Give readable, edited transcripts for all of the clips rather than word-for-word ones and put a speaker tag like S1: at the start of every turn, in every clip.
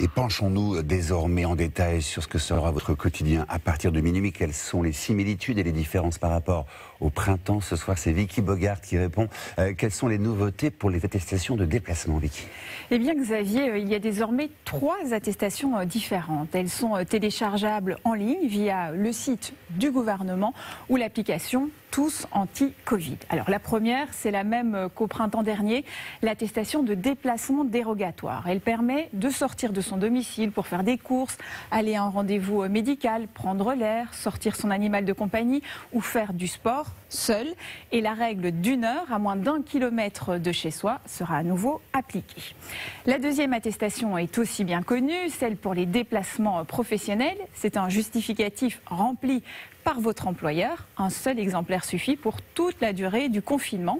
S1: Et penchons-nous désormais en détail sur ce que sera votre quotidien à partir de minuit. Quelles sont les similitudes et les différences par rapport au printemps? Ce soir, c'est Vicky Bogart qui répond. Quelles sont les nouveautés pour les attestations de déplacement, Vicky?
S2: Eh bien, Xavier, il y a désormais 3 attestations différentes. Elles sont téléchargeables en ligne via le site du gouvernement ou l'application Tous Anti-Covid. Alors, la première, c'est la même qu'au printemps dernier, l'attestation de déplacement dérogatoire. Elle permet de sortir de son domicile pour faire des courses, aller à un rendez-vous médical, prendre l'air, sortir son animal de compagnie ou faire du sport seul. Et la règle d'1 heure à moins d'1 kilomètre de chez soi sera à nouveau appliquée. La deuxième attestation est aussi bien connue, celle pour les déplacements professionnels. C'est un justificatif rempli par votre employeur. Un seul exemplaire suffit pour toute la durée du confinement.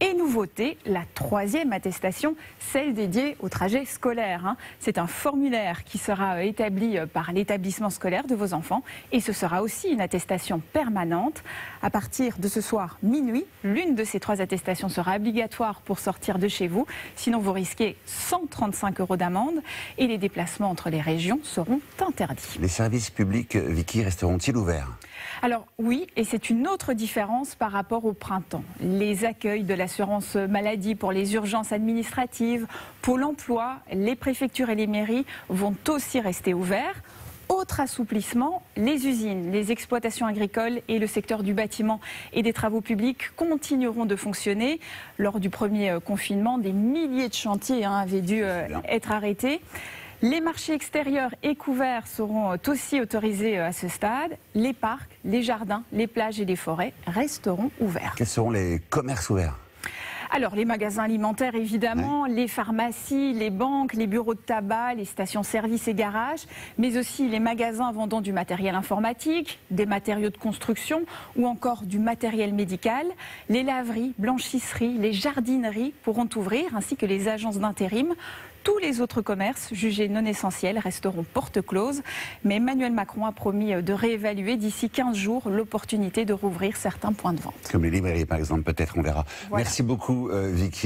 S2: Et nouveauté, la 3e attestation, celle dédiée au trajet scolaire. C'est un formulaire qui sera établi par l'établissement scolaire de vos enfants et ce sera aussi une attestation permanente. À partir de ce soir minuit, l'une de ces 3 attestations sera obligatoire pour sortir de chez vous. Sinon, vous risquez 135 € d'amende et les déplacements entre les régions seront interdits.
S1: Les services publics, Vicky, resteront-ils ouverts?
S2: Alors oui, et c'est une autre différence par rapport au printemps. Les accueils de l'assurance maladie pour les urgences administratives, Pôle emploi, les préfectures et les mairies vont aussi rester ouverts. Autre assouplissement, les usines, les exploitations agricoles et le secteur du bâtiment et des travaux publics continueront de fonctionner. Lors du premier confinement, des milliers de chantiers avaient dû être arrêtés. Les marchés extérieurs et couverts seront aussi autorisés à ce stade. Les parcs, les jardins, les plages et les forêts resteront ouverts.
S1: Quels seront les commerces ouverts?
S2: Alors, les magasins alimentaires, évidemment, les pharmacies, les banques, les bureaux de tabac, les stations-service et garages, mais aussi les magasins vendant du matériel informatique, des matériaux de construction ou encore du matériel médical. Les laveries, blanchisseries, les jardineries pourront ouvrir, ainsi que les agences d'intérim. Tous les autres commerces jugés non essentiels resteront porte close. Mais Emmanuel Macron a promis de réévaluer d'ici 15 jours l'opportunité de rouvrir certains points de vente.
S1: Comme les librairies, par exemple, peut-être, on verra.
S2: Voilà.
S1: Merci beaucoup, Vicky.